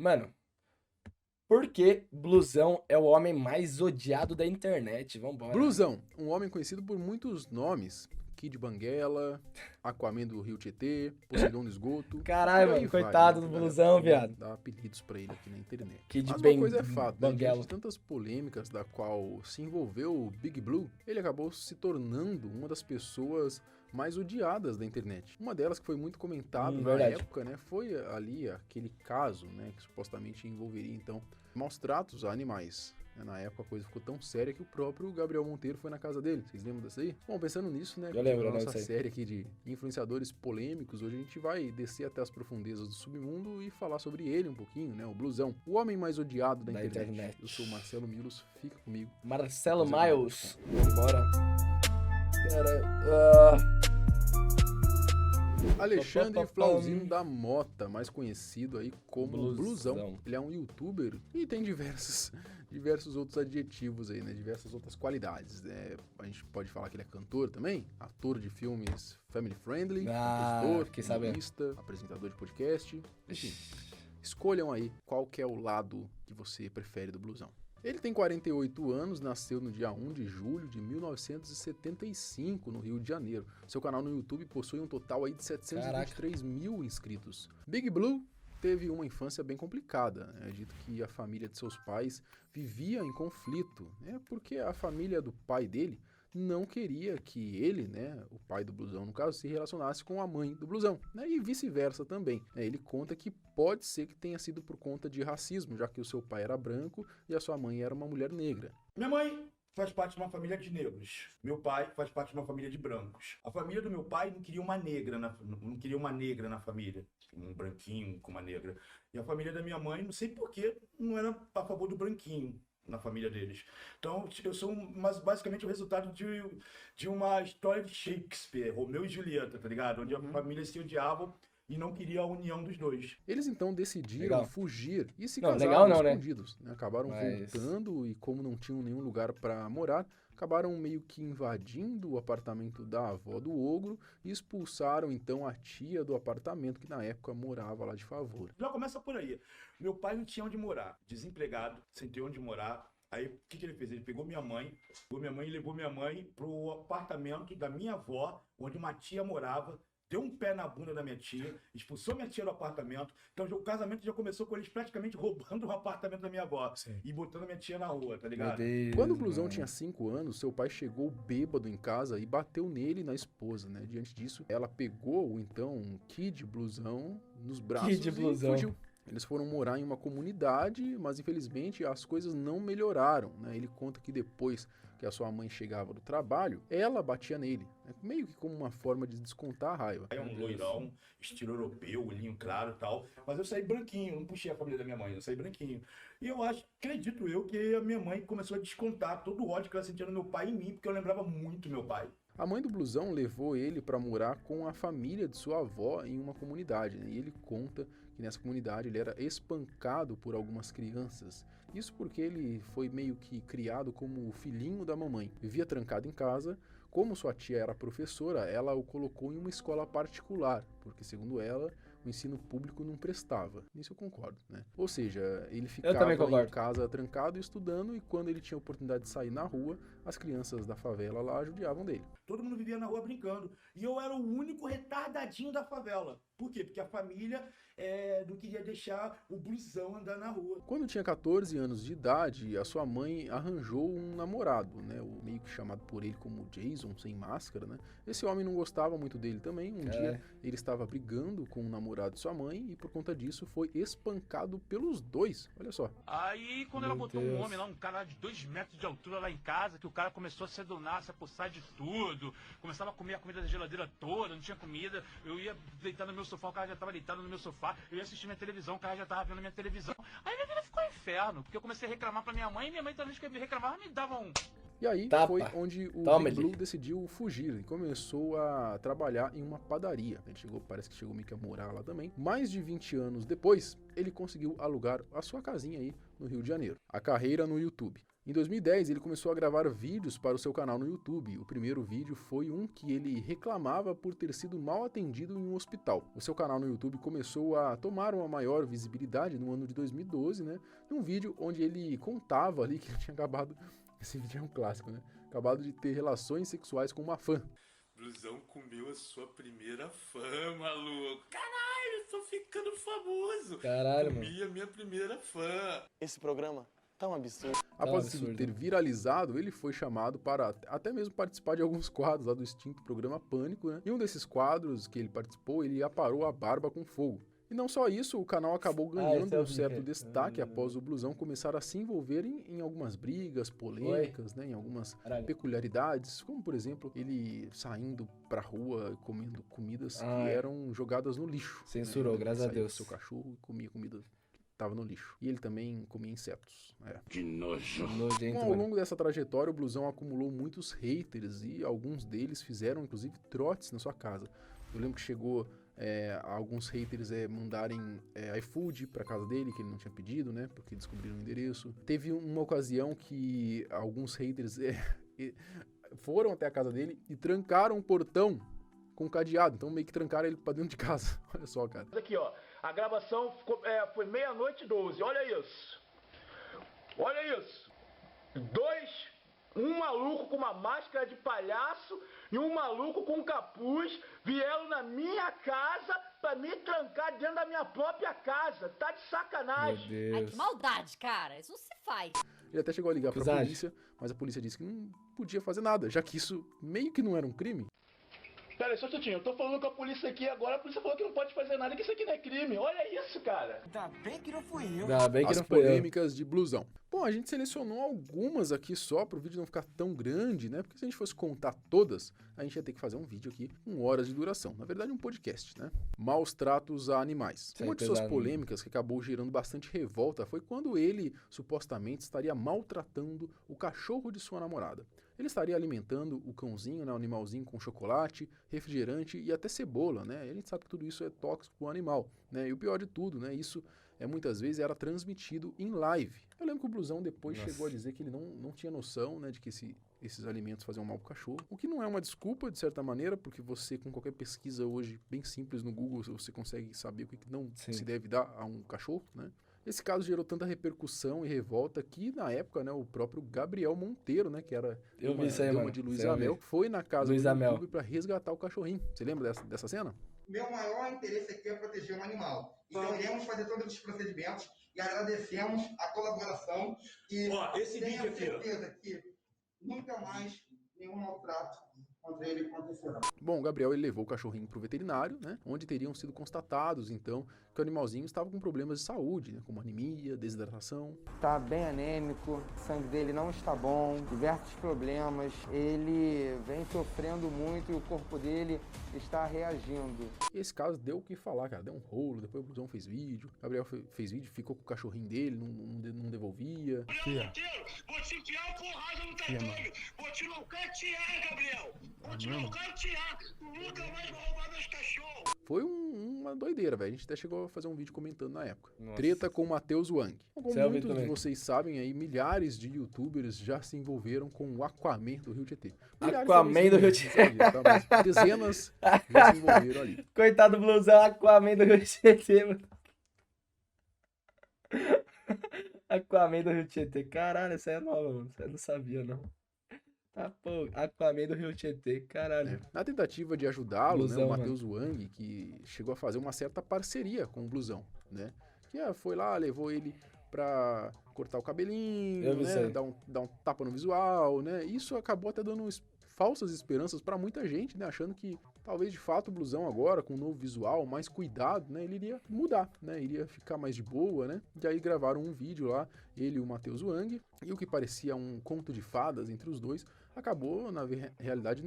Mano, por que Blusão é o homem mais odiado da internet? Vambora. Blusão, um homem conhecido por muitos nomes. Kid Banguela, Aquaman do Rio Tietê, Poseidon do Esgoto. Caralho, por aí mano, vai, coitado né? do A galera Blusão, costuma viado. dar apelidos pra ele aqui na internet. Kid Mas uma coisa é fato, né? Banguela. Diante de tantas polêmicas da qual se envolveu o Big Blue, ele acabou se tornando uma das pessoas mais odiadas da internet. Uma delas que foi muito comentada na verdade. época, né, foi ali aquele caso, né, que supostamente envolveria então maus tratos a animais. Na época a coisa ficou tão séria que o próprio Gabriel Monteiro foi na casa dele. Vocês lembram dessa aí? Bom, pensando nisso, né? Eu lembro, na nossa disso aí. série aqui de influenciadores polêmicos, hoje a gente vai descer até as profundezas do submundo e falar sobre ele um pouquinho, né? O Blusão. O homem mais odiado da internet. Eu sou o Marcelo Milos, fica comigo. Marcelo Fazer Miles. Vambora. Cara, Alexandre Flauzino da Mota, mais conhecido aí como Blusão. Blusão. Ele é um youtuber e tem diversos outros adjetivos aí, né? Diversas outras qualidades, né? A gente pode falar que ele é cantor também, ator de filmes family friendly, compositor, fiquei sabendo. humorista, apresentador de podcast. Enfim, escolham aí qual que é o lado que você prefere do Blusão. Ele tem 48 anos, nasceu no dia 1 de julho de 1975, no Rio de Janeiro. Seu canal no YouTube possui um total aí de 723 mil inscritos. Big Blue teve uma infância bem complicada. É dito que a família de seus pais vivia em conflito, né? Porque a família do pai dele não queria que ele, né, o pai do Blusão, no caso, se relacionasse com a mãe do Blusão, né, e vice-versa também. Ele conta que pode ser que tenha sido por conta de racismo, já que o seu pai era branco e a sua mãe era uma mulher negra. Minha mãe faz parte de uma família de negros. Meu pai faz parte de uma família de brancos. A família do meu pai não queria uma negra na família, um branquinho com uma negra. E a família da minha mãe, não sei porquê, não era a favor do branquinho na família deles. Então, eu sou basicamente o resultado de uma história de Shakespeare, Romeu e Julieta, tá ligado? Onde a família se odiava e não queria a união dos dois. Eles então decidiram fugir e se casaram legal não, escondidos. Né? Acabaram voltando e como não tinham nenhum lugar para morar, acabaram meio que invadindo o apartamento da avó do ogro e expulsaram então a tia do apartamento que na época morava lá de favor. Já começa por aí. Meu pai não tinha onde morar, desempregado, sem ter onde morar. Aí o que ele fez? Ele pegou minha mãe e levou minha mãe pro apartamento da minha avó, onde uma tia morava. Deu um pé na bunda da minha tia, expulsou minha tia do apartamento. Então o casamento já começou com eles praticamente roubando o apartamento da minha avó. Sim. E botando minha tia na rua, tá ligado? Quando o Blusão tinha 5 anos, seu pai chegou bêbado em casa e bateu nele e na esposa, né? Diante disso, ela pegou então Kid Blusão nos braços e fugiu. Eles foram morar em uma comunidade, mas infelizmente as coisas não melhoraram, né? Ele conta que depois que a sua mãe chegava do trabalho, ela batia nele, né? Meio que como uma forma de descontar a raiva. É um loirão, estilo europeu, olhinho claro e tal, mas eu saí branquinho, não puxei a família da minha mãe, eu saí branquinho. E eu acredito eu, que a minha mãe começou a descontar todo o ódio que ela sentia no meu pai em mim, porque eu lembrava muito meu pai. A mãe do Blusão levou ele para morar com a família de sua avó em uma comunidade, né? E ele conta que nessa comunidade ele era espancado por algumas crianças. Isso porque ele foi meio que criado como o filhinho da mamãe. Vivia trancado em casa. Como sua tia era professora, ela o colocou em uma escola particular, porque segundo ela, o ensino público não prestava. Nisso eu concordo, né? Ou seja, ele ficava em casa trancado estudando e quando ele tinha a oportunidade de sair na rua, as crianças da favela lá judiavam dele. Todo mundo vivia na rua brincando. E eu era o único retardadinho da favela. Por quê? Porque a família não queria deixar o Blusão andar na rua. Quando tinha 14 anos de idade, a sua mãe arranjou um namorado, né? O meio que chamado por ele como Jason, sem máscara, né? Esse homem não gostava muito dele também. Um dia ele estava brigando com o namorado de sua mãe e por conta disso foi espancado pelos dois. Olha só. Aí quando ela botou um homem lá, um cara de 2 metros de altura lá em casa, que o cara começou a se adonar, se apossar de tudo, começava a comer a comida da geladeira toda, não tinha comida, eu ia deitar no meu sofá, o cara já estava deitado no meu sofá, eu ia assistir minha televisão, o cara já estava vendo minha televisão. Aí minha vida ficou um inferno, porque eu comecei a reclamar pra minha mãe, e minha mãe também me reclamava, me dava um... E aí foi onde o Big Blue decidiu fugir e começou a trabalhar em uma padaria. Ele parece que chegou meio que a morar lá também. Mais de 20 anos depois, ele conseguiu alugar a sua casinha aí no Rio de Janeiro. A carreira no YouTube. Em 2010, ele começou a gravar vídeos para o seu canal no YouTube. O primeiro vídeo foi um que ele reclamava por ter sido mal atendido em um hospital. O seu canal no YouTube começou a tomar uma maior visibilidade no ano de 2012, né? Num vídeo onde ele contava ali que ele tinha acabado... Esse vídeo é um clássico, né? Acabado de ter relações sexuais com uma fã. Blusão comeu a sua primeira fã, maluco. Caralho, tô ficando famoso. Caralho, Comi mano. a minha primeira fã. Esse programa tá um absurdo. Após Tá esse vídeo absurdo. ter viralizado, ele foi chamado para até mesmo participar de alguns quadros lá do extinto programa Pânico, né? Em um desses quadros que ele participou, ele aparou a barba com fogo. E não só isso, o canal acabou ganhando esse é o um certo vídeo. destaque após o Blusão começar a se envolver em algumas brigas polêmicas, né? Em algumas Caralho. peculiaridades, como por exemplo, ele saindo pra rua comendo comidas que Ah, é. eram jogadas no lixo. Censurou, Ele graças a saía com Deus. seu cachorro e comia comida que tava no lixo. E ele também comia insetos. Que nojo. Nojento, Bom, ao mano. longo dessa trajetória, o Blusão acumulou muitos haters e alguns deles fizeram, inclusive, trotes na sua casa. Eu lembro que chegou alguns haters mandarem iFood pra casa dele, que ele não tinha pedido, né? Porque descobriram o endereço. Teve uma ocasião que alguns haters foram até a casa dele e trancaram o portão com cadeado. Então meio que trancaram ele pra dentro de casa. Olha só, cara. Aqui, ó, a gravação foi 00:12, olha isso. Olha isso. Um maluco com uma máscara de palhaço e um maluco com um capuz vieram na minha casa pra me trancar dentro da minha própria casa. Tá de Meu sacanagem. Ai, Deus. que maldade, cara. Isso não se faz. Ele até chegou a ligar pra Cruzade. polícia, mas a polícia disse que não podia fazer nada, já que isso meio que não era um crime. Pera aí, só um minutinho, eu tô falando com a polícia aqui agora, a polícia falou que não pode fazer nada, que isso aqui não é crime. Olha isso, cara. Ainda bem que As não foi eu. polêmicas de Blusão. Bom, a gente selecionou algumas aqui só para o vídeo não ficar tão grande, né? Porque se a gente fosse contar todas, a gente ia ter que fazer um vídeo aqui com horas de duração. Na verdade, um podcast, né? Maus tratos a animais. Isso aí Uma é de suas pesado, polêmicas que acabou gerando bastante revolta foi quando ele supostamente estaria maltratando o cachorro de sua namorada. Ele estaria alimentando o cãozinho, né, o animalzinho com chocolate, refrigerante e até cebola, né? E a gente sabe que tudo isso é tóxico para o animal, né? E o pior de tudo, né? Isso muitas vezes era transmitido em live. Eu lembro que o Blusão depois Nossa. chegou a dizer que ele não tinha noção, né, de que esses alimentos faziam mal pro cachorro. O que não é uma desculpa, de certa maneira, porque você, com qualquer pesquisa hoje bem simples no Google, você consegue saber o que não Sim. se deve dar a um cachorro, né? Esse caso gerou tanta repercussão e revolta que, na época, né, o próprio Gabriel Monteiro, né, que era Eu vi isso aí, dama mano. de Luiz Isso aí eu vi. Amel, foi na casa Luiz do Amel. YouTube para resgatar o cachorrinho. Você lembra dessa cena? Meu maior interesse aqui é proteger o animal. Então iremos fazer todos os procedimentos e agradecemos a colaboração e Ó, esse tenho vídeo aqui, ó. certeza que nunca mais nenhum maltrato contra ele acontecerá. Bom, o Gabriel ele levou o cachorrinho para o veterinário, né, onde teriam sido constatados, então, que o animalzinho estava com problemas de saúde, né, como anemia, desidratação. Tá bem anêmico, o sangue dele não está bom, diversos problemas, ele vem sofrendo muito e o corpo dele está reagindo. E esse caso deu o que falar, cara, deu um rolo, depois o Blusão fez vídeo, o Gabriel fez vídeo, ficou com o cachorrinho dele, não devolvia. Vou te enfiar a porrada no cartolho. Vou te nocautear, Gabriel. Vou te nocautear. Tu nunca mais vai roubar meus cachorros. Foi uma doideira, velho. A gente até chegou a fazer um vídeo comentando na época. Nossa. Treta com o Matheus Wang. Como Isso eu vi muitos de também. vocês sabem aí, milhares de youtubers já se envolveram com o Aquaman do Rio Tietê. Milhares Aquaman talvez do Rio não sabia, tá? Mas dezenas já se envolveram ali. Coitado do Blusão, Aquaman do Rio Tietê, mano. Aquaman do Rio Tietê. Caralho, essa é nova, mano. Essa eu não sabia, não. Tá, pô. Aquaman do Rio Tietê. Caralho. Na tentativa de ajudá-lo, né, Blusão, o Matheus Wang, que chegou a fazer uma certa parceria com o Blusão, né? Que foi lá, levou ele pra cortar o cabelinho, Eu vi isso né? aí. Dar um tapa no visual, né? Isso acabou até dando falsas esperanças pra muita gente, né? Achando que talvez de fato o Blusão agora, com um novo visual, mais cuidado, né? Ele iria mudar, né? Iria ficar mais de boa, né? E aí gravaram um vídeo lá, ele e o Matheus Wang, e o que parecia um conto de fadas entre os dois, acabou, na realidade,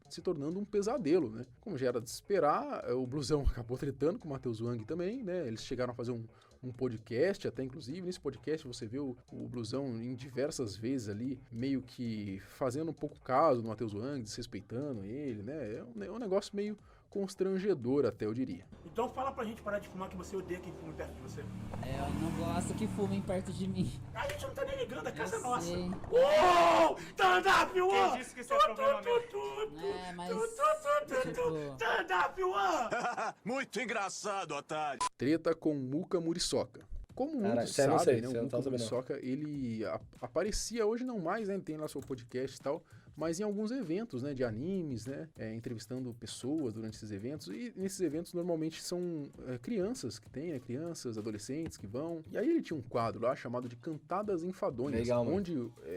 se tornando um pesadelo, né? Como já era de se esperar, o Blusão acabou tretando com o Matheus Wang também, né? Eles chegaram a fazer um podcast, até inclusive, nesse podcast você vê o Blusão em diversas vezes ali, meio que fazendo um pouco caso do Matheus Wang, desrespeitando ele, né? É um negócio meio constrangedor até, eu diria. Então fala pra gente parar de fumar que você odeia quem fuma perto de você. Eu não gosto que fumem perto de mim. A gente não tá nem ligando, a casa é nossa. sei. Ô! Stand-up, One! Quem disse que isso é problema meu? É, mas. Tipo. Stand-up, One! Muito engraçado, otário. Treta com Muka Muriçoca. Como Cara, muitos isso aí eu não sei, sabem, né, isso aí o eu não Muka tava sabendo, não. Muriçoca, ele aparecia, hoje não mais, né, ele tem lá seu podcast e tal, mas em alguns eventos, né, de animes, né, entrevistando pessoas durante esses eventos, e nesses eventos normalmente são crianças que tem, né, crianças, adolescentes que vão, e aí ele tinha um quadro lá chamado de Cantadas Enfadonhas, Legal, mano. onde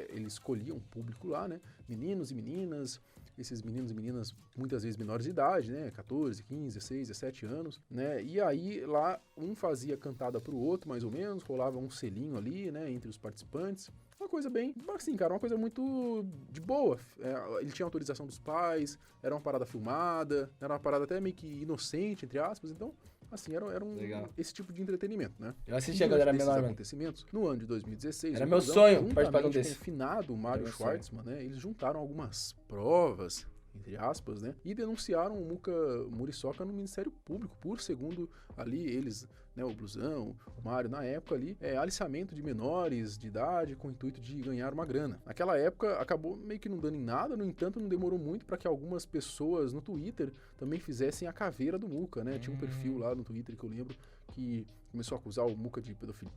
ele escolhia um público lá, né, meninos e meninas, esses meninos e meninas muitas vezes menores de idade, né, 14, 15, 16, 17 anos, né, e aí lá um fazia cantada pro outro, mais ou menos, rolava um selinho ali, né, entre os participantes, uma coisa bem, assim, cara, uma coisa muito de boa, ele tinha autorização dos pais, era uma parada filmada, era uma parada até meio que inocente, entre aspas, então, assim, era Legal. esse tipo de entretenimento, né. Eu assistia quando era Desses menor, mano. acontecimentos, no ano de 2016, Era o meu Blusão, sonho participar de um juntamente desse. com o finado Mário meu sonho. Schwartzman, né, eles juntaram algumas provas, entre aspas, né, e denunciaram o Muka Muriçoca no Ministério Público por, segundo ali eles, né, o Blusão, o Mário, na época ali, aliciamento de menores de idade com o intuito de ganhar uma grana. Naquela época acabou meio que não dando em nada, no entanto não demorou muito para que algumas pessoas no Twitter também fizessem a caveira do Muka, né, tinha um perfil lá no Twitter que eu lembro que começou a acusar o Muka de pedofilia,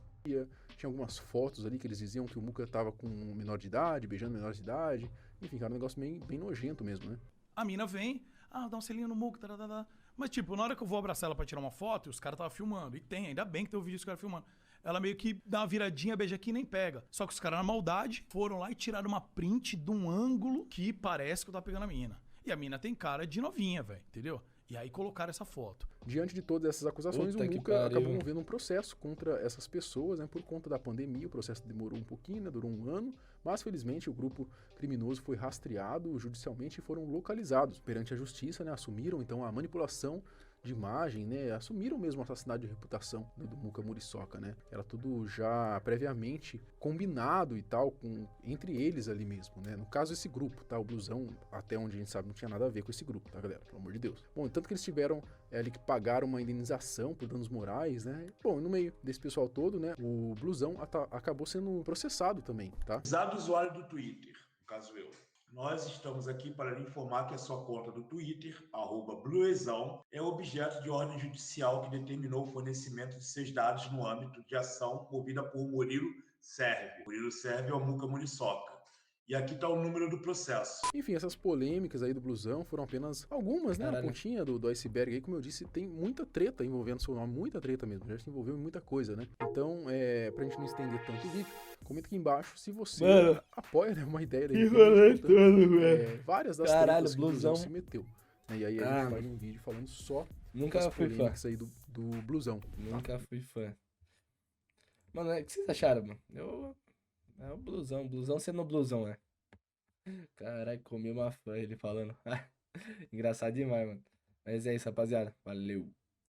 tinha algumas fotos ali que eles diziam que o Muka tava com um menor de idade, beijando menores de idade, enfim, cara, um negócio bem nojento mesmo, né. A mina vem, dá um selinho no muco, mas tipo, na hora que eu vou abraçar ela pra tirar uma foto, os caras estavam filmando, e tem, ainda bem que tem o vídeo dos caras filmando. Ela meio que dá uma viradinha, beija aqui e nem pega. Só que os caras, na maldade, foram lá e tiraram uma print de um ângulo que parece que eu tava pegando a mina. E a mina tem cara de novinha, velho, entendeu? E aí colocaram essa foto. Diante de todas essas acusações, Puta o que Muka pariu. acabou movendo um processo contra essas pessoas, né, por conta da pandemia. O processo demorou um pouquinho, né, durou um ano, mas felizmente o grupo criminoso foi rastreado judicialmente e foram localizados perante a justiça, né, assumiram então a manipulação de imagem, né, assumiram mesmo o assassinato de reputação, né, do Muka Muriçoca, né, era tudo já previamente combinado e tal, entre eles ali mesmo, né, no caso esse grupo, tá, o Blusão, até onde a gente sabe, não tinha nada a ver com esse grupo, tá, galera, pelo amor de Deus. Bom, tanto que eles tiveram ali que pagar uma indenização por danos morais, né, bom, no meio desse pessoal todo, né, o Blusão acabou sendo processado também, tá. Usado usuário do Twitter, no caso eu. Nós estamos aqui para lhe informar que a sua conta do Twitter, @bluezão, é objeto de ordem judicial que determinou o fornecimento de seus dados no âmbito de ação movida por Murilo Serve. Murilo Serve é o Muka Muriçoca. E aqui está o número do processo. Enfim, essas polêmicas aí do Blusão foram apenas algumas, né? Caralho. A pontinha do iceberg aí, como eu disse, tem muita treta envolvendo seu nome, muita treta mesmo, já se envolveu em muita coisa, né? Então, pra gente não estender tanto o vídeo, comenta aqui embaixo se você Mano, apoia, né, uma ideia que daí. rolê todo, velho. Várias das Caralho, tretas que o Blusão Blusão. se meteu. Né? E aí a gente faz um vídeo falando só Nunca das fui fã. polêmicas aí do Blusão. Nunca fui fã. Mano, o que vocês acharam, mano? É o blusão sendo blusão, né? Caralho, comi uma fã ele falando. Engraçado demais, mano. Mas é isso, rapaziada. Valeu.